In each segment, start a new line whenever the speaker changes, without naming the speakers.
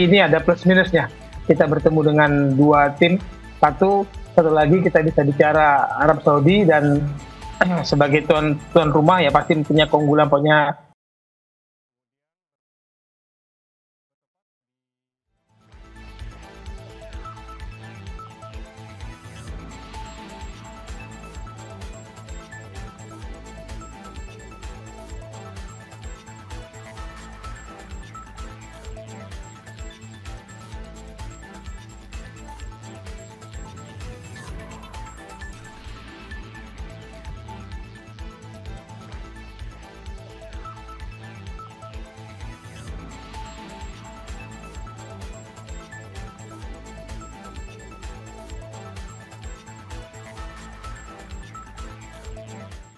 ini ada plus minusnya. Kita bertemu dengan dua tim, satu lagi kita bisa bicara Arab Saudi dan sebagai tuan rumah ya pasti punya keunggulan, punya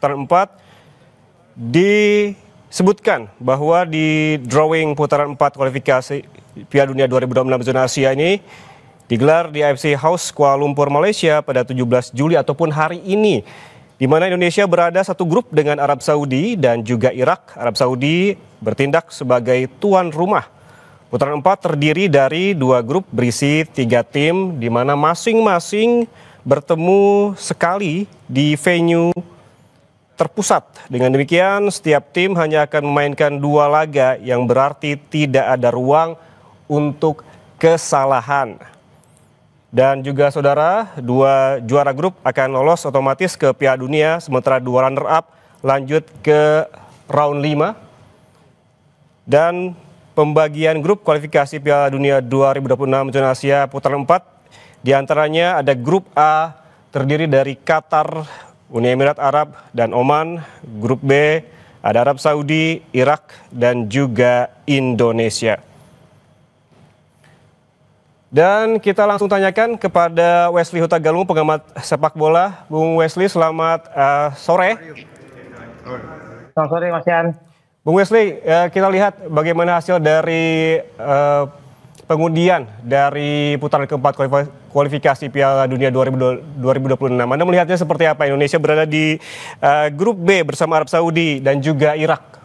putaran 4 disebutkan bahwa di drawing putaran 4 kualifikasi Piala Dunia 2026 zona Asia ini digelar di AFC House Kuala Lumpur, Malaysia pada 17 Juli ataupun hari ini, di mana Indonesia berada satu grup dengan Arab Saudi dan juga Irak. Arab Saudi bertindak sebagai tuan rumah. Putaran 4 terdiri dari dua grup berisi 3 tim, di mana masing-masing bertemu sekali di venue terpusat. Dengan demikian, setiap tim hanya akan memainkan 2 laga yang berarti tidak ada ruang untuk kesalahan. Dan juga saudara, 2 juara grup akan lolos otomatis ke Piala Dunia, sementara 2 runner-up lanjut ke round 5. Dan pembagian grup kualifikasi Piala Dunia 2026 zona Asia putaran 4, diantaranya ada grup A terdiri dari Qatar, Uni Emirat Arab, dan Oman. Grup B ada Arab Saudi, Irak, dan juga Indonesia. Dan kita langsung tanyakan kepada Wesley Hutagalung, pengamat sepak bola. Bung Wesley, selamat sore.
selamat sore Mas Yan.
Bung Wesley, kita lihat bagaimana hasil dari pengundian dari putaran keempat kualifikasi Piala Dunia 2026. Anda melihatnya seperti apa? Indonesia berada di grup B bersama Arab Saudi dan juga Irak.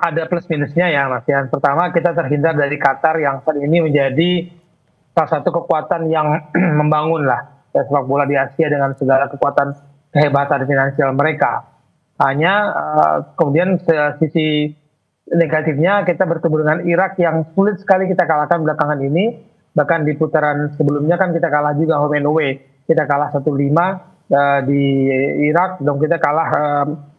Ada plus minusnya ya Mas Yan. Pertama, kita terhindar dari Qatar yang saat ini menjadi salah satu kekuatan yang membangun lah sepak bola di Asia dengan segala kekuatan kehebatan finansial mereka. Hanya kemudian sisi negatifnya kita bertemu dengan Irak yang sulit sekali kita kalahkan belakangan ini. Bahkan di putaran sebelumnya kan kita kalah juga home and away. Kita kalah 1-5 di Irak, dan kita kalah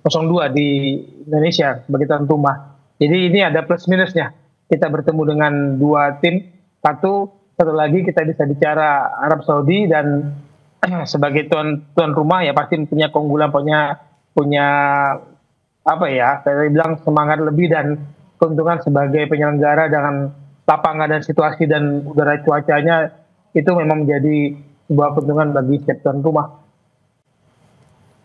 0-2 di Indonesia sebagai tuan rumah. Jadi ini ada plus minusnya. Kita bertemu dengan 2 tim, satu lagi kita bisa bicara Arab Saudi dan sebagai tuan rumah ya pasti punya keunggulan, punya apa ya, saya bilang semangat lebih dan keuntungan sebagai penyelenggara dengan lapangan dan situasi dan udara cuacanya itu memang menjadi sebuah keuntungan bagi setiap tuan rumah.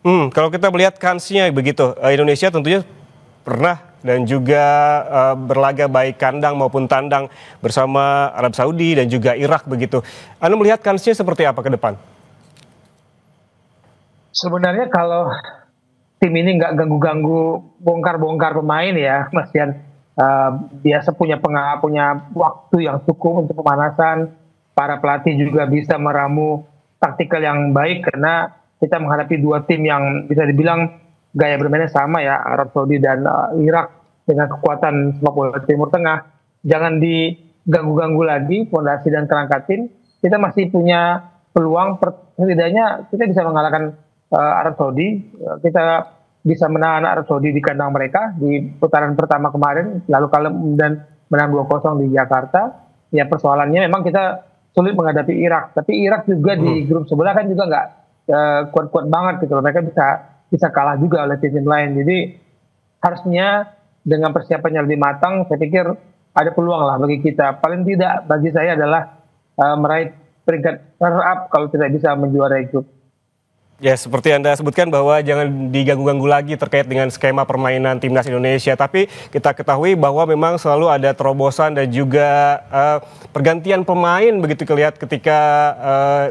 Kalau kita melihat kansnya begitu, Indonesia tentunya pernah dan juga berlaga baik kandang maupun tandang bersama Arab Saudi dan juga Irak begitu. Anda melihat kansnya seperti apa ke depan?
Sebenarnya kalau tim ini nggak ganggu-ganggu bongkar-bongkar pemain ya Mas Yan, biasa punya waktu yang cukup untuk pemanasan, para pelatih juga bisa meramu taktikal yang baik karena kita menghadapi 2 tim yang bisa dibilang gaya bermainnya sama ya, Arab Saudi dan Irak, dengan kekuatan sepak bola Timur Tengah. Jangan diganggu-ganggu lagi fondasi dan kerangka tim. Kita masih punya peluang, setidaknya kita bisa mengalahkan Arab Saudi. Kita bisa menahan Arab Saudi di kandang mereka di putaran pertama kemarin, lalu kalah dan menang 2-0 di Jakarta. Ya persoalannya memang kita sulit menghadapi Irak, tapi Irak juga di grup sebelah kan juga nggak kuat-kuat banget gitu. Mereka bisa kalah juga oleh tim lain. Jadi harusnya dengan persiapan yang lebih matang, saya pikir ada peluang lah bagi kita. Paling tidak bagi saya adalah meraih peringkat runner-up kalau tidak bisa menjuarai grup.
Ya, seperti Anda sebutkan bahwa jangan diganggu-ganggu lagi terkait dengan skema permainan timnas Indonesia. Tapi kita ketahui bahwa memang selalu ada terobosan dan juga pergantian pemain begitu kelihatan ketika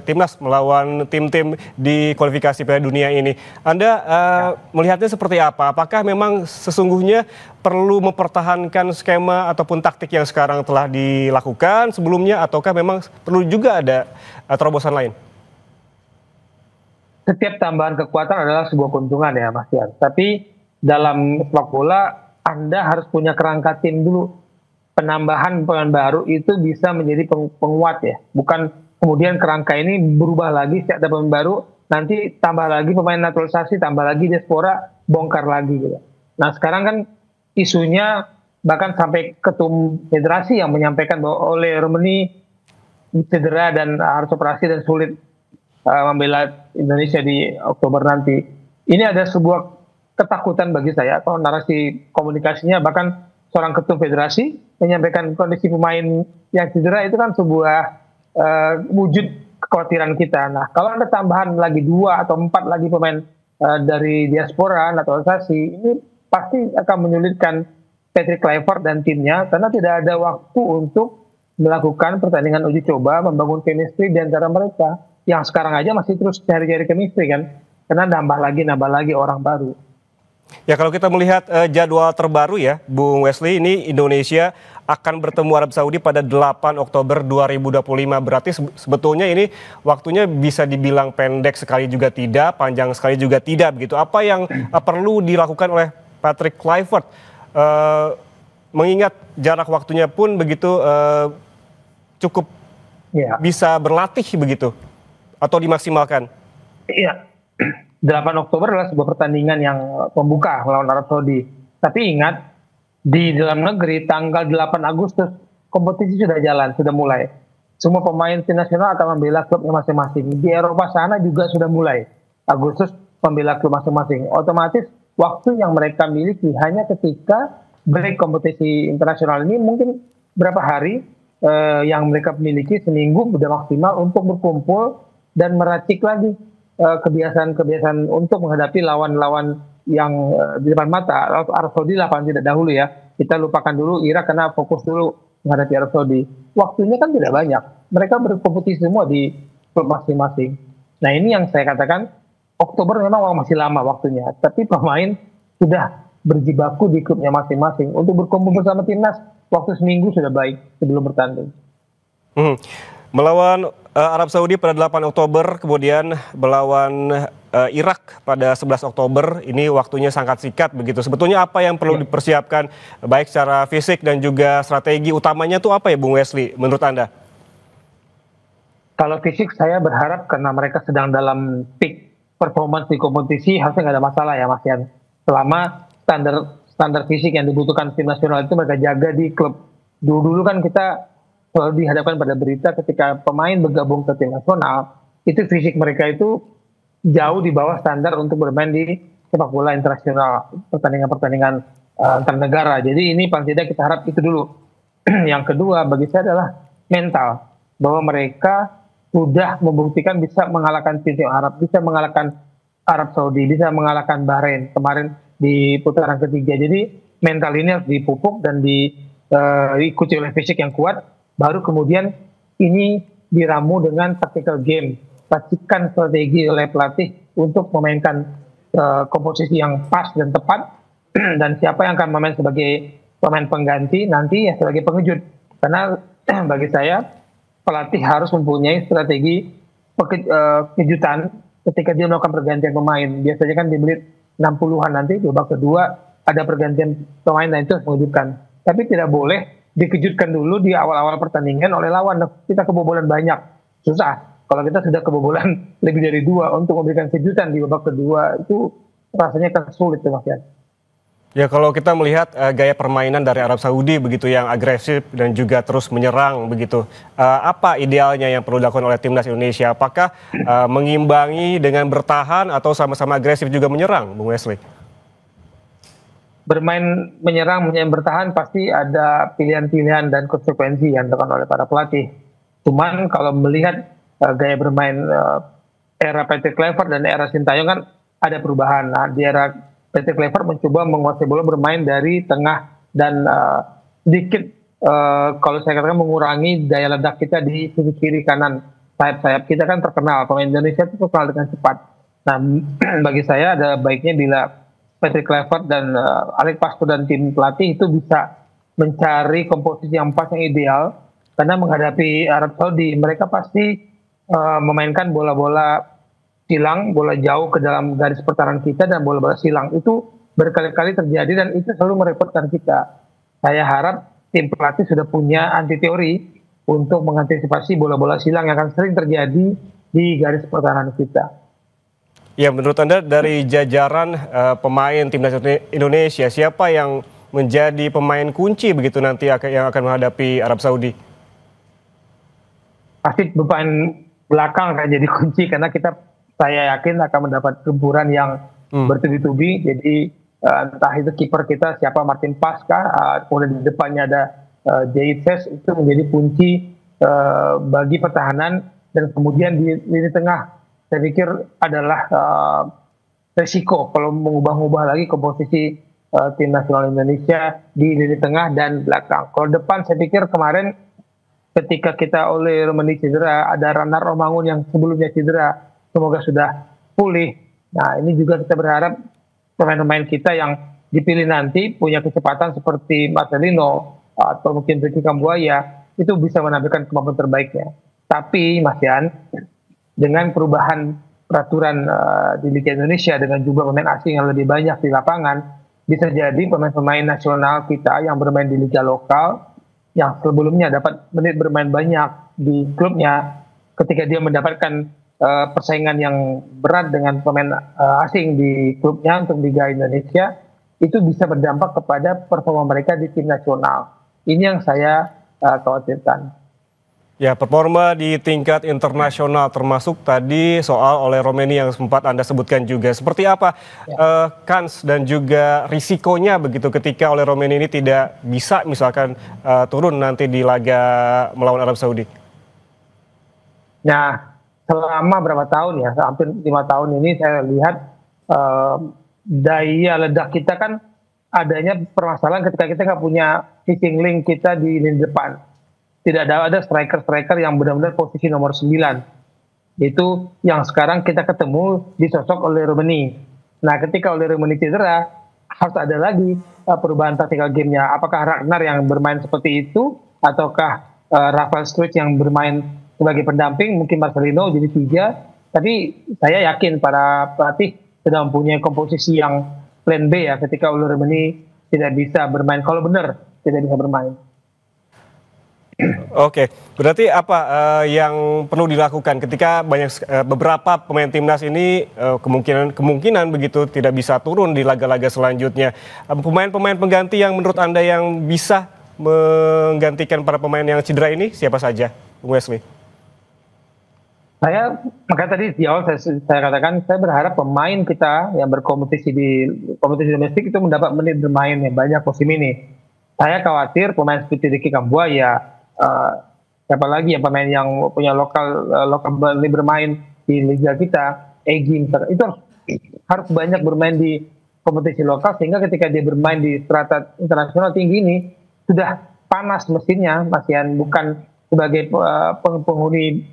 timnas melawan tim-tim di kualifikasi Piala Dunia ini. Anda melihatnya seperti apa? Apakah memang sesungguhnya perlu mempertahankan skema ataupun taktik yang sekarang telah dilakukan sebelumnya, ataukah memang perlu juga ada terobosan lain?
Setiap tambahan kekuatan adalah sebuah keuntungan ya Mas Yan. Tapi dalam sepak bola Anda harus punya kerangka tim dulu. Penambahan pemain baru itu bisa menjadi penguat ya. Bukan kemudian kerangka ini berubah lagi setiap ada pemain baru, nanti tambah lagi pemain naturalisasi, tambah lagi diaspora, bongkar lagi gitu. Nah sekarang kan isunya bahkan sampai ketum federasi yang menyampaikan bahwa oleh Romani cedera dan harus operasi dan sulit membela Indonesia di Oktober nanti. Ini ada sebuah ketakutan bagi saya kalau narasi komunikasinya, bahkan seorang ketum federasi menyampaikan kondisi pemain yang cedera itu kan sebuah wujud kekhawatiran kita. Nah kalau ada tambahan lagi 2 atau 4 lagi pemain dari diaspora naturalisasi, ini pasti akan menyulitkan Patrick Kluivert dan timnya karena tidak ada waktu untuk melakukan pertandingan uji coba, membangun chemistry di antara mereka. Yang sekarang aja masih terus cari-cari chemistry kan, karena nambah lagi orang baru.
Ya, kalau kita melihat jadwal terbaru ya, Bung Wesley, ini Indonesia akan bertemu Arab Saudi pada 8 Oktober 2025. Berarti sebetulnya ini waktunya bisa dibilang pendek sekali juga tidak, panjang sekali juga tidak begitu. Apa yang perlu dilakukan oleh Patrick Kluivert? Mengingat jarak waktunya pun begitu cukup bisa berlatih begitu atau dimaksimalkan?
Iya, 8 Oktober adalah sebuah pertandingan yang pembuka melawan Arab Saudi. Tapi ingat, di dalam negeri tanggal 8 Agustus kompetisi sudah jalan, sudah mulai. Semua pemain tim nasional akan membela klubnya masing-masing. Di Eropa sana juga sudah mulai. Agustus membela klub masing-masing. Otomatis waktu yang mereka miliki hanya ketika break kompetisi internasional ini mungkin berapa hari yang mereka miliki, seminggu sudah maksimal untuk berkumpul dan meracik lagi kebiasaan-kebiasaan untuk menghadapi lawan-lawan yang di depan mata. Arab Saudi lawan tidak dahulu ya. Kita lupakan dulu Irak karena fokus dulu menghadapi Arab Saudi. Waktunya kan tidak banyak. Mereka berkompetisi semua di klub masing-masing. Nah ini yang saya katakan, Oktober memang masih lama waktunya. Tapi pemain sudah berjibaku di klubnya masing-masing. Untuk berkumpul bersama timnas, waktu seminggu sudah baik sebelum bertanding.
Melawan Arab Saudi pada 8 Oktober, kemudian melawan Irak pada 11 Oktober, ini waktunya sangat singkat begitu. Sebetulnya apa yang perlu dipersiapkan baik secara fisik dan juga strategi utamanya itu apa ya Bung Wesley menurut Anda?
Kalau fisik saya berharap karena mereka sedang dalam peak performance di kompetisi harusnya nggak ada masalah ya Mas Yan. Selama standar fisik yang dibutuhkan tim nasional itu mereka jaga di klub. Dulu kan kita selalu dihadapkan pada berita ketika pemain bergabung ke tim nasional, itu fisik mereka itu jauh di bawah standar untuk bermain di sepak bola internasional, pertandingan-pertandingan antar negara. Jadi ini paling tidak kita harap itu dulu. Yang kedua bagi saya adalah mental, bahwa mereka sudah membuktikan bisa mengalahkan tim Arab, bisa mengalahkan Arab Saudi, bisa mengalahkan Bahrain kemarin di putaran ketiga. Jadi mental ini harus dipupuk dan diikuti oleh fisik yang kuat. Baru kemudian ini diramu dengan tactical game, racikan strategi oleh pelatih untuk memainkan komposisi yang pas dan tepat, dan siapa yang akan memain sebagai pemain pengganti nanti ya sebagai pengejut. Karena bagi saya pelatih harus mempunyai strategi kejutan ketika dia melakukan pergantian pemain. Biasanya kan di menit 60-an nanti di babak kedua ada pergantian pemain dan itu harus mengejutkan. Tapi tidak boleh dikejutkan dulu di awal-awal pertandingan oleh lawan. Kita kebobolan banyak, susah. Kalau kita sudah kebobolan lebih dari 2 untuk memberikan kejutan di babak kedua, itu rasanya kan sulit tuh Mas Yan.
Ya, kalau kita melihat gaya permainan dari Arab Saudi begitu yang agresif dan juga terus menyerang begitu, apa idealnya yang perlu dilakukan oleh timnas Indonesia? Apakah mengimbangi dengan bertahan atau sama-sama agresif juga menyerang, Bung Wesley?
Bermain menyerang, bertahan pasti ada pilihan-pilihan dan konsekuensi yang dilakukan oleh para pelatih. Cuman kalau melihat gaya bermain era Patrick Kluivert dan era Sintayong kan ada perubahan. Nah, di era Patrick Kluivert mencoba menguasai bola bermain dari tengah dan sedikit kalau saya katakan mengurangi daya ledak kita di sisi kiri kanan sayap-sayap. Kita kan terkenal, pemain Indonesia itu terkenal dengan cepat. Nah, bagi saya ada baiknya bila Patrick Kluivert dan Alex Pastoor dan tim pelatih itu bisa mencari komposisi yang pas, yang ideal, karena menghadapi Arab Saudi mereka pasti memainkan bola-bola silang, bola jauh ke dalam garis pertahanan kita, dan bola-bola silang itu berkali-kali terjadi dan itu selalu merepotkan kita. Saya harap tim pelatih sudah punya anti teori untuk mengantisipasi bola-bola silang yang akan sering terjadi di garis pertahanan kita.
Ya, menurut Anda dari jajaran pemain timnas Indonesia, siapa yang menjadi pemain kunci begitu nanti yang akan menghadapi Arab Saudi?
Pasti pemain belakang akan jadi kunci, karena saya yakin akan mendapat gempuran yang bertubi-tubi. Jadi entah itu kiper kita siapa, Martin Paska, kemudian di depannya ada Jaites, itu menjadi kunci bagi pertahanan. Dan kemudian di lini tengah saya pikir adalah resiko kalau mengubah-ubah lagi komposisi tim nasional Indonesia di lini tengah dan belakang. Kalau depan saya pikir kemarin ketika kita oleh Romani cedera, ada Ranar Romangun yang sebelumnya cedera, semoga sudah pulih. Nah, ini juga kita berharap pemain-pemain kita yang dipilih nanti punya kecepatan seperti Marcelino atau mungkin Ricky Kambuaya, itu bisa menampilkan kemampuan terbaiknya. Tapi Mas Yan, dengan perubahan peraturan di Liga Indonesia dengan jumlah pemain asing yang lebih banyak di lapangan, bisa jadi pemain-pemain nasional kita yang bermain di liga lokal yang sebelumnya dapat menit bermain banyak di klubnya, ketika dia mendapatkan persaingan yang berat dengan pemain asing di klubnya untuk Liga Indonesia, itu bisa berdampak kepada performa mereka di tim nasional. Ini yang saya khawatirkan.
Ya, performa di tingkat internasional termasuk tadi soal oleh Romani yang sempat Anda sebutkan juga. Seperti apa kans dan juga risikonya begitu ketika oleh Romani ini tidak bisa misalkan turun nanti di laga melawan Arab Saudi?
Nah, selama berapa tahun ya, hampir 5 tahun ini saya lihat daya ledak kita kan adanya permasalahan ketika kita nggak punya finishing link kita di lini depan. Tidak ada striker-striker yang benar-benar posisi nomor 9. Itu yang sekarang kita ketemu disosok oleh Romani. Nah, ketika oleh Romani cedera, harus ada lagi perubahan tactical game-nya. Apakah Ragnar yang bermain seperti itu, ataukah Rafael Struijk yang bermain sebagai pendamping, mungkin Marcelino jadi 3. Tapi saya yakin para pelatih sudah mempunyai komposisi yang plan B ya, ketika oleh Romani tidak bisa bermain. Kalau benar tidak bisa bermain.
Oke, berarti apa yang perlu dilakukan ketika beberapa pemain timnas ini kemungkinan begitu tidak bisa turun di laga-laga selanjutnya. Pemain-pemain pengganti yang menurut Anda yang bisa menggantikan para pemain yang cedera ini siapa saja, Bung Wesley?
Maka tadi di awal saya katakan saya berharap pemain kita yang berkompetisi di kompetisi domestik itu mendapat menit bermain yang banyak musim ini. Saya khawatir pemain seperti Ricky Kambuaya, siapa lagi ya pemain yang punya lokal bermain di liga kita, Egy, itu harus banyak bermain di kompetisi lokal, sehingga ketika dia bermain di strata internasional tinggi ini sudah panas mesinnya, Mas Yan, bukan sebagai penghuni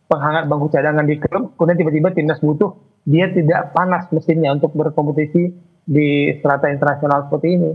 penghangat bangku cadangan di klub, kemudian tiba-tiba timnas butuh, dia tidak panas mesinnya untuk berkompetisi di strata internasional seperti ini.